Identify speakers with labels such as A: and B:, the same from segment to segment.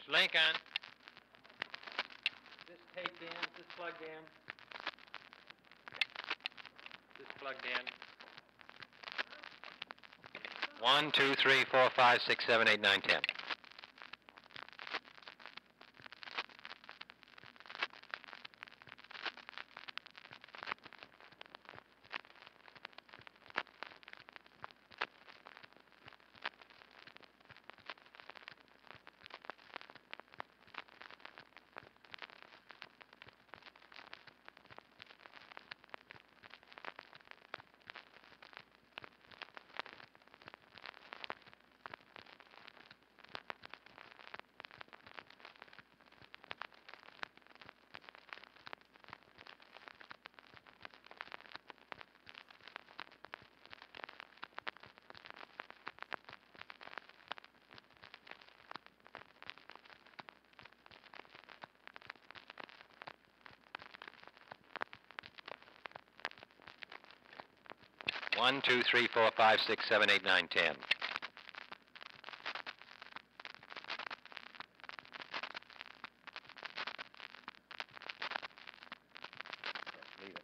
A: Miss Lincoln. Is this taped in? Is this plugged in? Is this plugged in? 1, 2, 3, 4, 5, 6, 7, 8, 9, 10. One, 2, 3, 4, 5, 6, 7, 8, 9, 10. Leave it.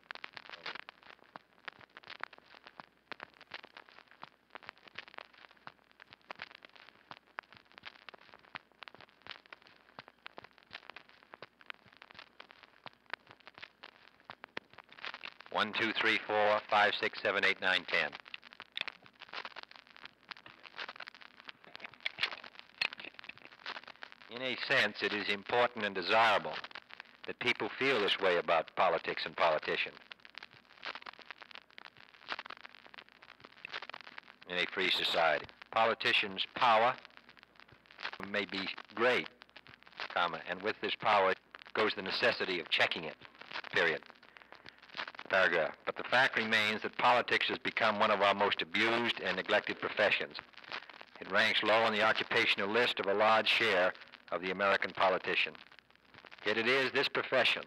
A: 1, 2, 3, 4, 5, 6, 7, 8, 9, 10. In a sense, it is important and desirable that people feel this way about politics and politicians. In a free society, politicians' power may be great, comma, and with this power goes the necessity of checking it, period. Paragraph. But the fact remains that politics has become one of our most abused and neglected professions. It ranks low on the occupational list of a large share of the American politician. Yet it is this profession,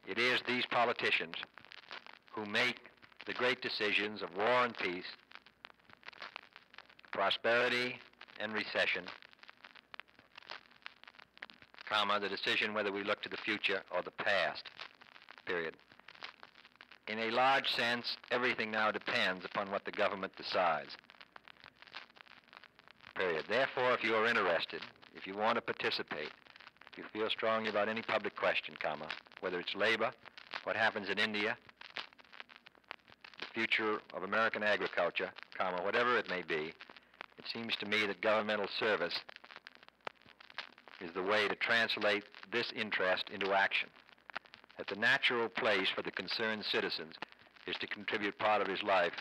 A: it is these politicians who make the great decisions of war and peace, prosperity and recession, comma, the decision whether we look to the future or the past, period. In a large sense, everything now depends upon what the government decides, period. Therefore, if you are interested, if you want to participate, if you feel strongly about any public question, comma, whether it's labor, what happens in India, the future of American agriculture, comma, whatever it may be, it seems to me that governmental service is the way to translate this interest into action. That the natural place for the concerned citizens is to contribute part of his life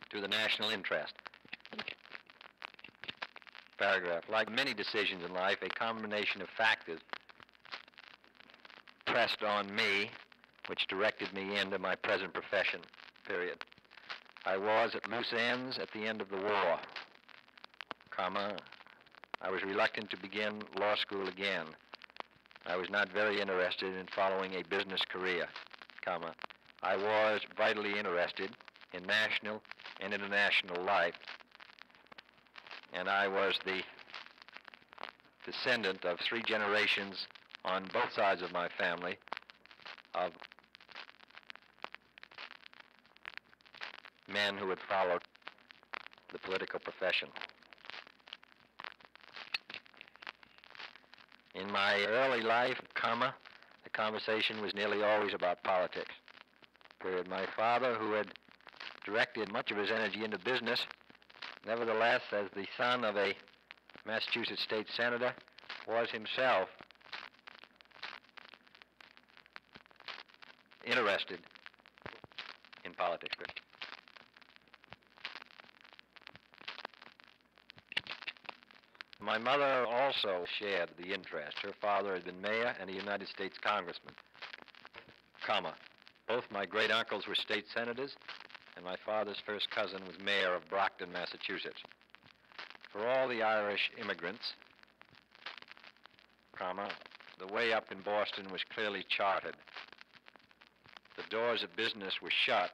A: to the national interest. Paragraph. Like many decisions in life, a combination of factors pressed on me, which directed me into my present profession, period. I was at loose ends at the end of the war, comma. I was reluctant to begin law school again. I was not very interested in following a business career, comma. I was vitally interested in national and international life, and I was the descendant of 3 generations on both sides of my family of men who had followed the political profession. In my early life, comma, the conversation was nearly always about politics, period. My father, who had directed much of his energy into business, nevertheless, as the son of a Massachusetts state senator, was himself interested in politics. My mother also shared the interest. Her father had been mayor and a United States congressman, comma. Both my great-uncles were state senators, and my father's first cousin was mayor of Brockton, Massachusetts. For all the Irish immigrants, comma, the way up in Boston was clearly charted. The doors of business were shut.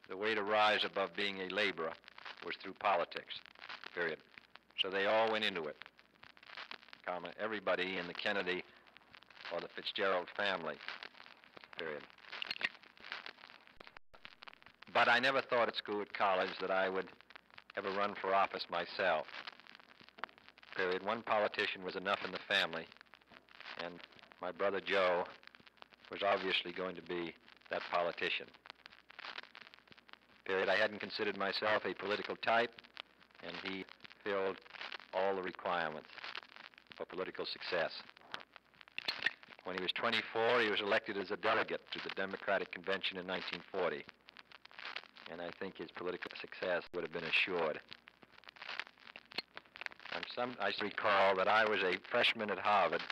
A: The way to rise above being a laborer was through politics. period. So they all went into it, comma, everybody in the Kennedy or the Fitzgerald family, period. But I never thought at school, at college, that I would ever run for office myself, period. One politician was enough in the family, and my brother Joe was obviously going to be that politician, period. I hadn't considered myself a political type, and he filled all the requirements for political success. When he was 24, he was elected as a delegate to the Democratic Convention in 1940, and I think his political success would have been assured. I recall that I was a freshman at Harvard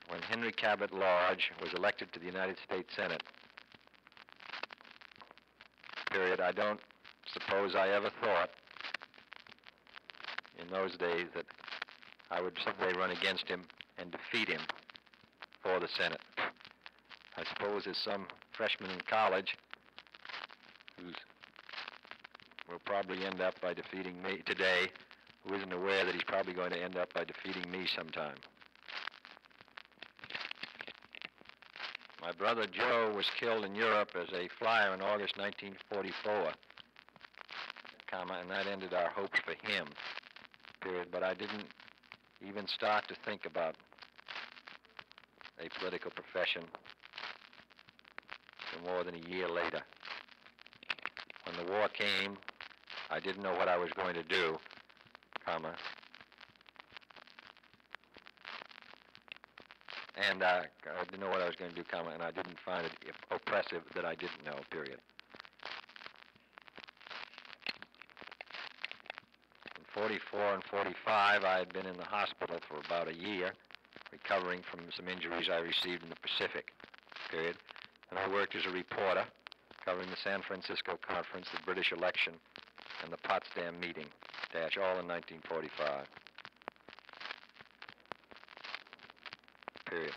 A: when Henry Cabot Lodge was elected to the United States Senate, period. I don't suppose I ever thought in those days that I would someday run against him and defeat him for the Senate. I suppose there's some freshman in college who will probably end up by defeating me today, who isn't aware that he's probably going to end up by defeating me sometime. My brother Joe was killed in Europe as a flyer in August 1944, comma, and that ended our hopes for him, period. But I didn't even start to think about a political profession for more than a year later. When the war came, I didn't know what I was going to do, comma, and I didn't know what I was going to do, comma, and I didn't find it oppressive that I didn't know, period. In 44 and 45, I had been in the hospital for about a year, recovering from some injuries I received in the Pacific, period. And I worked as a reporter, covering the San Francisco Conference, the British election, and the Potsdam meeting, all in 1945. Period.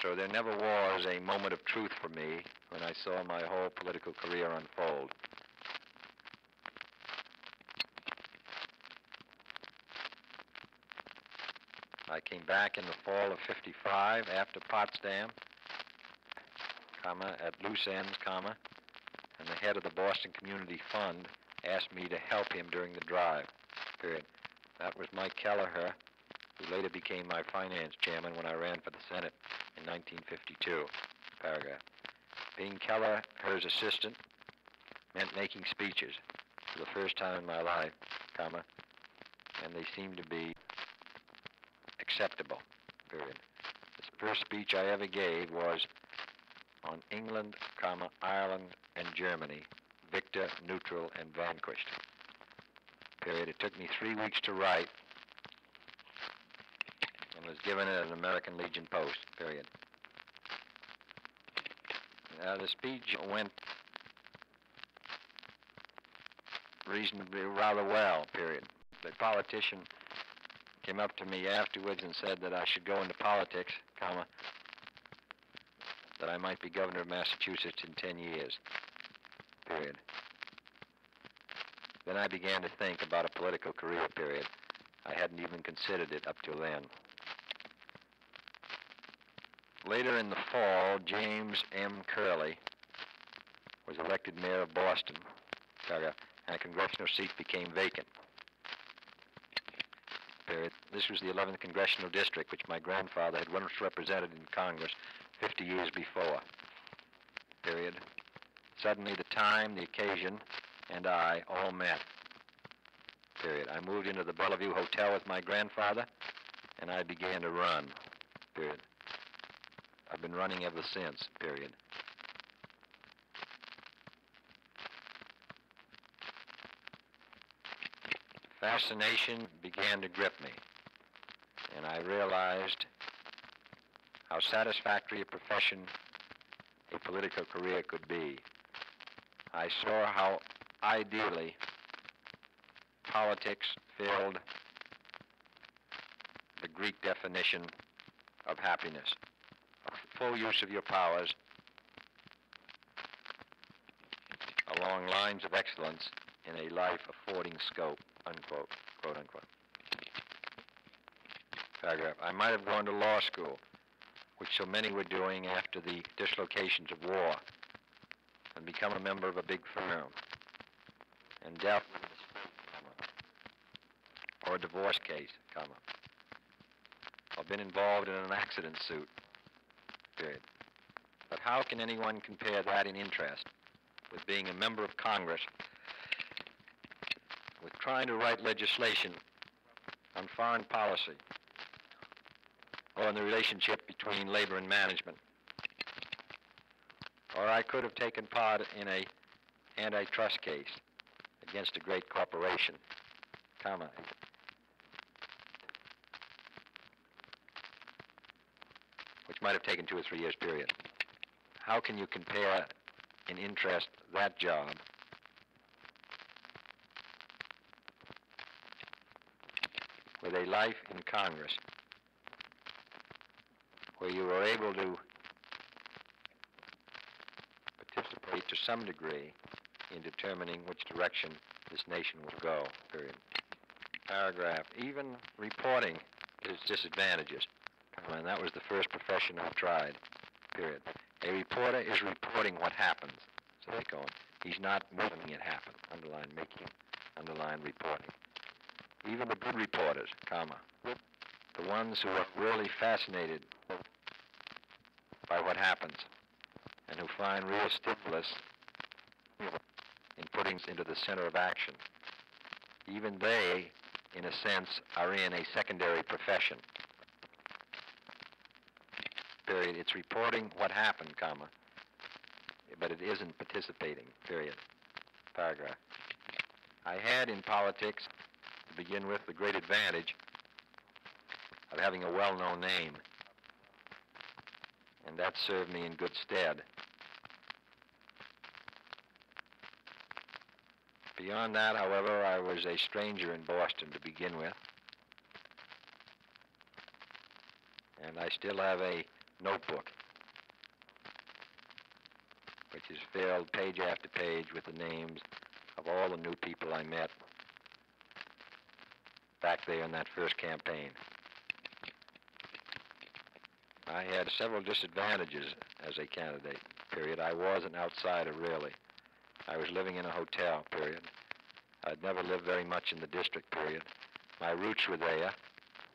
A: So there never was a moment of truth for me when I saw my whole political career unfold. I came back in the fall of '55 after Potsdam, comma, at loose ends, comma, and the head of the Boston Community Fund asked me to help him during the drive, period. That was Mike Kelleher, who later became my finance chairman when I ran for the Senate in 1952, paragraph. Being Kelleher's assistant meant making speeches for the first time in my life, comma, and they seemed to be acceptable, period. The first speech I ever gave was on England, comma, Ireland, and Germany, victor, neutral, and vanquished, period. It took me 3 weeks to write and was given at an American Legion Post, period. The speech went reasonably rather well, period. The politician came up to me afterwards and said that I should go into politics, comma, that I might be governor of Massachusetts in 10 years, period. Then I began to think about a political career, period. I hadn't even considered it up till then. Later in the fall, James M. Curley was elected mayor of Boston, and a congressional seat became vacant, period. This was the 11th Congressional District, which my grandfather had once represented in Congress 50 years before, period. Suddenly the time, the occasion, and I all met, period. I moved into the Bellevue Hotel with my grandfather, and I began to run, period. I've been running ever since, period. Fascination began to grip me, and I realized how satisfactory a profession a political career could be. I saw how ideally politics filled the Greek definition of happiness, full use of your powers along lines of excellence in a life affording scope, unquote, quote unquote. Paragraph. I might have gone to law school, which so many were doing after the dislocations of war, and become a member of a big firm, and dealt with a dispute, or a divorce case, or been involved in an accident suit, period. But how can anyone compare that in interest with being a member of Congress, with trying to write legislation on foreign policy, or on the relationship between labor and management? Or I could have taken part in an antitrust case against a great corporation, which might have taken 2 or 3 years period. How can you compare in interest that job with a life in Congress where you were able to participate to some degree in determining which direction this nation will go, period. Paragraph. Even reporting has disadvantages, and that was the first profession I tried, period. A reporter is reporting what happens, so they go on. He's not making it happen, underline making, underline reporting. Even the good reporters, the ones who are really fascinated by what happens and who find real stimulus in putting it into the center of action, even they, in a sense, are in a secondary profession. Period. It's reporting what happened, but it isn't participating, period. Paragraph. I had in politics, to begin with, the great advantage of having a well-known name, and that served me in good stead. Beyond that, however, I was a stranger in Boston to begin with, and I still have a notebook which is filled page after page with the names of all the new people I met back there in that first campaign. I had several disadvantages as a candidate, period. I was an outsider, really. I was living in a hotel, period. I'd never lived very much in the district, period. My roots were there.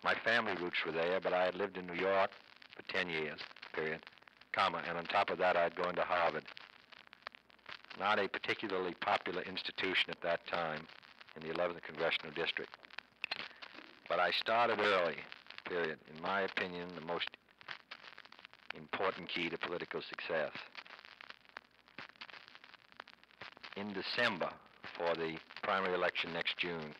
A: My family roots were there, but I had lived in New York for 10 years, period, and on top of that, I'd gone to Harvard. Not a particularly popular institution at that time in the 11th Congressional District. But I started early, period. In my opinion, the most important key to political success. In December, for the primary election next June,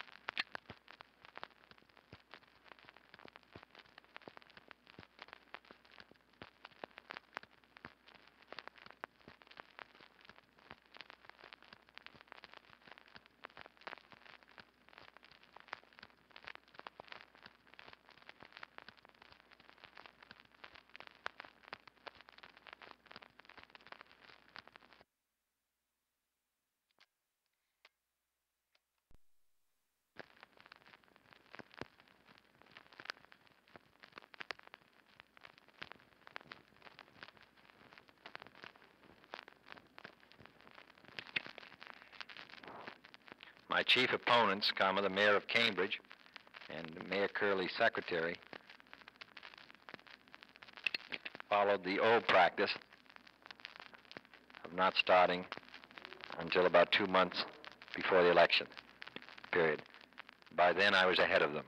A: my chief opponents, the mayor of Cambridge and Mayor Curley's secretary, followed the old practice of not starting until about 2 months before the election, period. By then, I was ahead of them.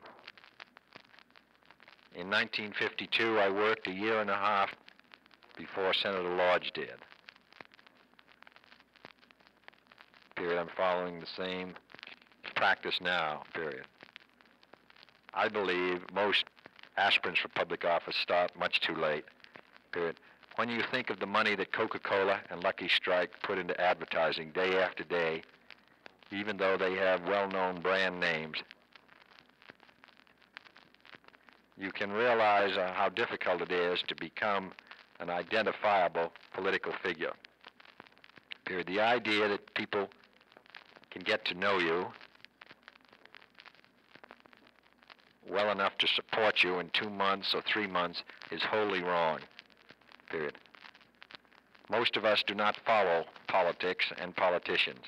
A: In 1952, I worked a year and a half before Senator Lodge did. Period. I'm following the same practice now, period. I believe most aspirants for public office start much too late, period. When you think of the money that Coca-Cola and Lucky Strike put into advertising day after day, even though they have well-known brand names, you can realize how difficult it is to become an identifiable political figure. Period. The idea that people can get to know you well enough to support you in 2 months or 3 months is wholly wrong, period. Most of us do not follow politics and politicians,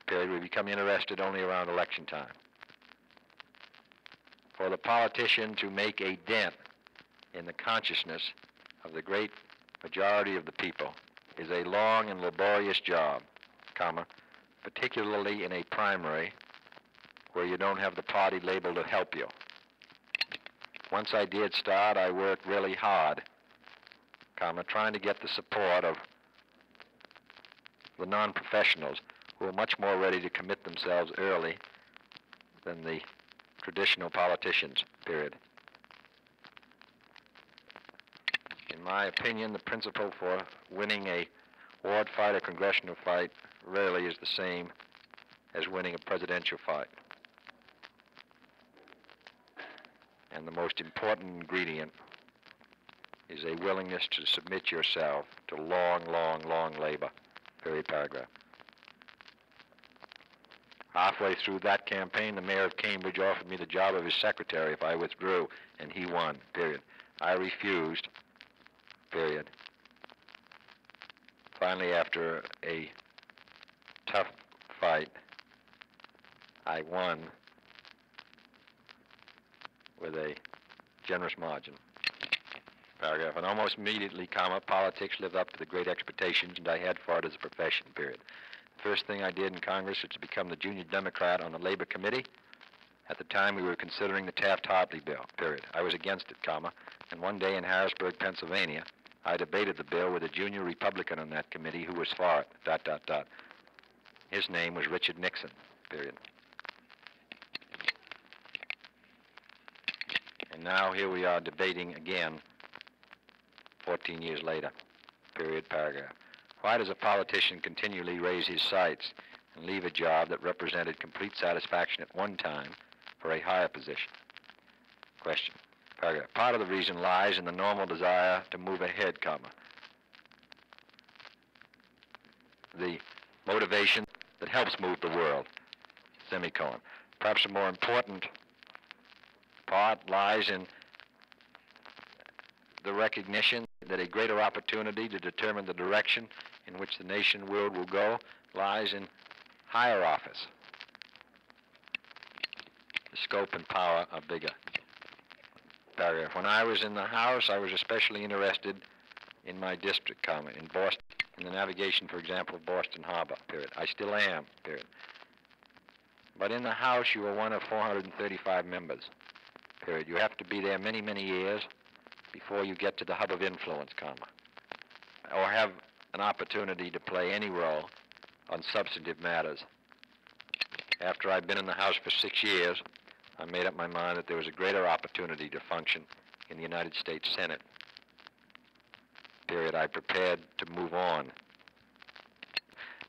A: period. We become interested only around election time. For the politician to make a dent in the consciousness of the great majority of the people is a long and laborious job, particularly in a primary where you don't have the party label to help you. Once I did start, I worked really hard, trying to get the support of the non-professionals who are much more ready to commit themselves early than the traditional politicians, period. In my opinion, the principle for winning a ward fight or congressional fight rarely is the same as winning a presidential fight. And the most important ingredient is a willingness to submit yourself to long, long, long labor, period, paragraph. Halfway through that campaign, the mayor of Cambridge offered me the job of his secretary if I withdrew, and he won, period. I refused, period. Finally, after a tough fight, I won with a generous margin. Paragraph. And almost immediately, politics lived up to the great expectations I had for it as a profession, period. The first thing I did in Congress was to become the junior Democrat on the Labor Committee. At the time, we were considering the Taft-Hartley bill, period. I was against it, and one day in Harrisburg, Pennsylvania, I debated the bill with a junior Republican on that committee who was for it, ... His name was Richard Nixon, period. And now here we are debating again 14 years later, period, paragraph. Why does a politician continually raise his sights and leave a job that represented complete satisfaction at one time for a higher position? Question, paragraph. Part of the reason lies in the normal desire to move ahead, the motivation that helps move the world, semicolon. Perhaps a more important part lies in the recognition that a greater opportunity to determine the direction in which the nation world will go lies in higher office. The scope and power are bigger. Paragraph. When I was in the House, I was especially interested in my district, in Boston, in the navigation, for example, of Boston Harbor, period. I still am, period. But in the House, you are one of 435 members, period. You have to be there many, many years before you get to the hub of influence, or have an opportunity to play any role on substantive matters. After I'd been in the House for 6 years, I made up my mind that there was a greater opportunity to function in the United States Senate, period. I prepared to move on.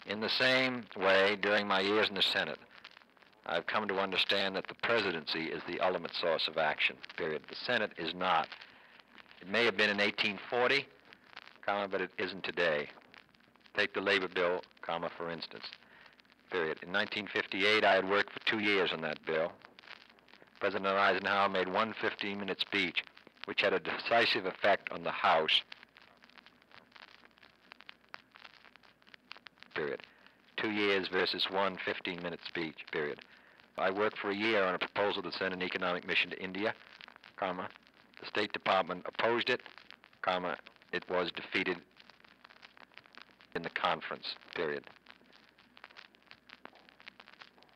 A: In the same way, during my years in the Senate, I've come to understand that the presidency is the ultimate source of action, period. The Senate is not. It may have been in 1840, but it isn't today. Take the labor bill, for instance, period. In 1958, I had worked for 2 years on that bill. President Eisenhower made one 15-minute speech, which had a decisive effect on the House, period. 2 years versus one 15-minute speech, period. I worked for a year on a proposal to send an economic mission to India, the State Department opposed it, it was defeated in the conference, period.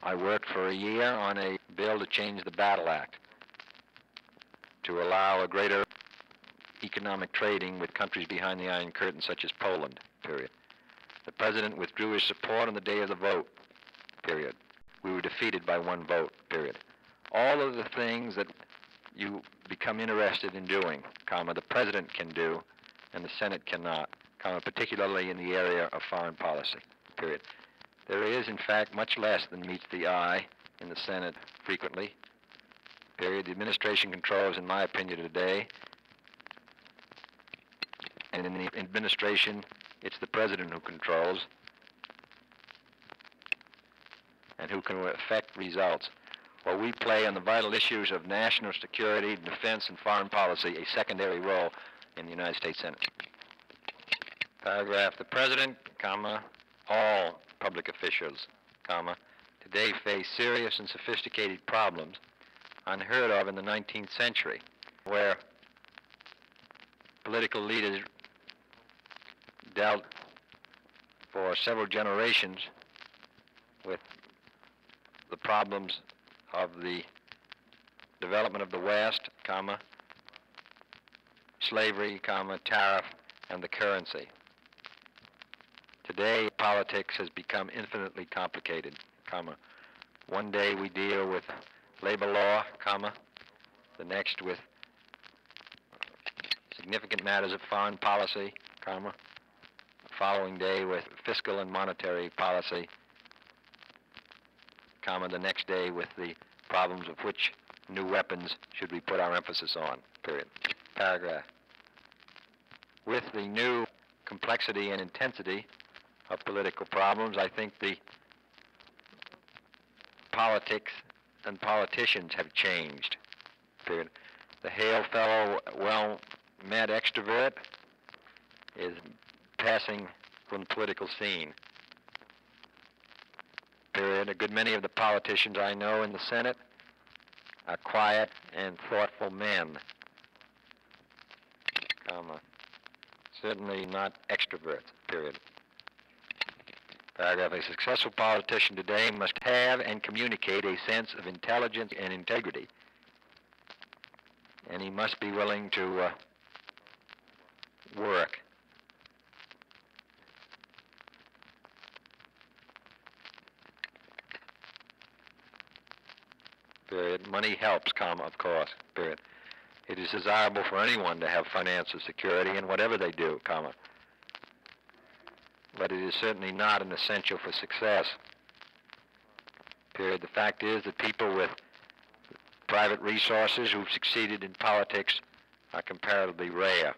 A: I worked for a year on a bill to change the Battle Act to allow a greater economic trading with countries behind the Iron Curtain, such as Poland, period. The president withdrew his support on the day of the vote, period. We were defeated by one vote, period. All of the things that you become interested in doing, the president can do and the Senate cannot, particularly in the area of foreign policy, period. There is, in fact, much less than meets the eye in the Senate frequently, period. The administration controls, in my opinion today, and in the administration, it's the president who controls. and who can affect results, while we play on the vital issues of national security, defense, and foreign policy a secondary role in the United States Senate. Paragraph, the President, comma, all public officials, comma, today face serious and sophisticated problems unheard of in the 19th century, where political leaders dealt for several generations with the problems of the development of the West, comma, slavery, comma, tariff, and the currency. Today, politics has become infinitely complicated, comma. One day we deal with labor law, comma, the next with significant matters of foreign policy, comma, the following day with fiscal and monetary policy, comma, the next day with the problems of which new weapons should we put our emphasis on, period. Paragraph. With the new complexity and intensity of political problems, I think the politics and politicians have changed, period. The hail fellow, well-met extrovert is passing from the political scene, period. A good many of the politicians I know in the Senate are quiet and thoughtful men, comma, certainly not extroverts, period. Paragraph, a successful politician today must have and communicate a sense of intelligence and integrity, and he must be willing to work. Period. Money helps, comma, of course, period. It is desirable for anyone to have financial security in whatever they do, comma. But it is certainly not an essential for success, period. The fact is that people with private resources who've succeeded in politics are comparatively rare.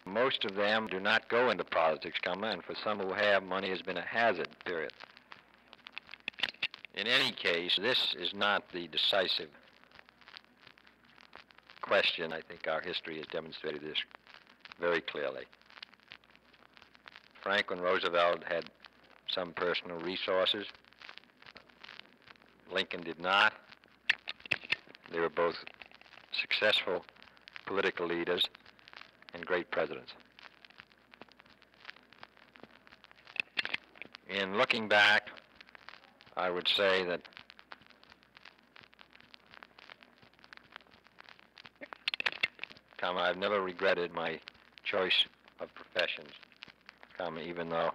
A: Most of them do not go into politics, comma, and for some who have, money has been a hazard, period. In any case, this is not the decisive question. I think our history has demonstrated this very clearly. Franklin Roosevelt had some personal resources. Lincoln did not. They were both successful political leaders and great presidents. In looking back, I would say that comma, I've never regretted my choice of professions, comma, even though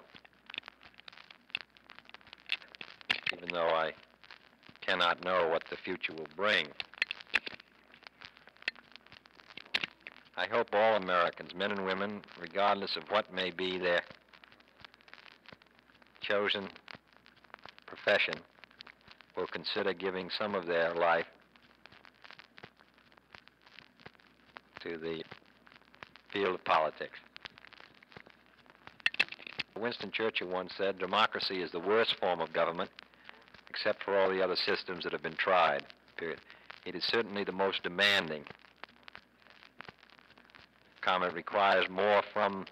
A: I cannot know what the future will bring. I hope all Americans, men and women, regardless of what may be their chosen profession, will consider giving some of their life to the field of politics. Winston Churchill once said, democracy is the worst form of government, except for all the other systems that have been tried, period. It is certainly the most demanding. It requires more from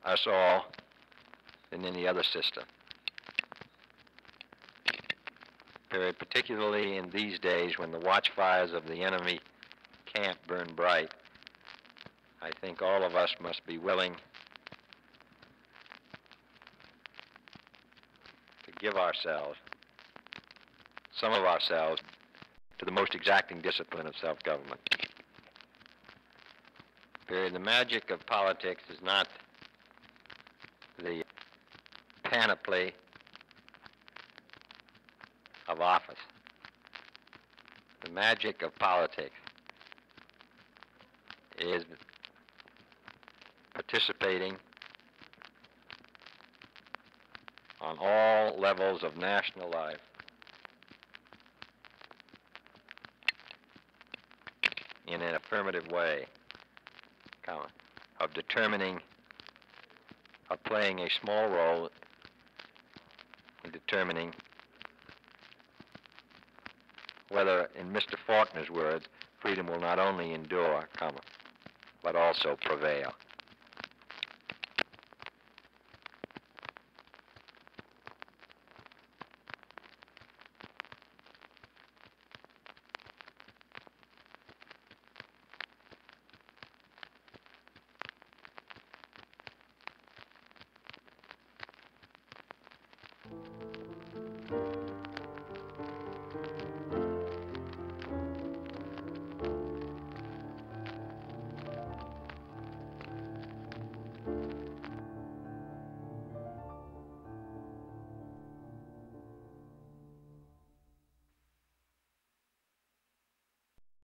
A: us all than any other system, period. Particularly in these days when the watchfires of the enemy camp burn bright, I think all of us must be willing to give ourselves, some of ourselves, to the most exacting discipline of self-government. Period. The magic of politics is not the panoply of office. The magic of politics is participating on all levels of national life in an affirmative way, of determining, of playing a small role in determining whether, in Mr. Faulkner's words, freedom will not only endure, comma, but also prevail.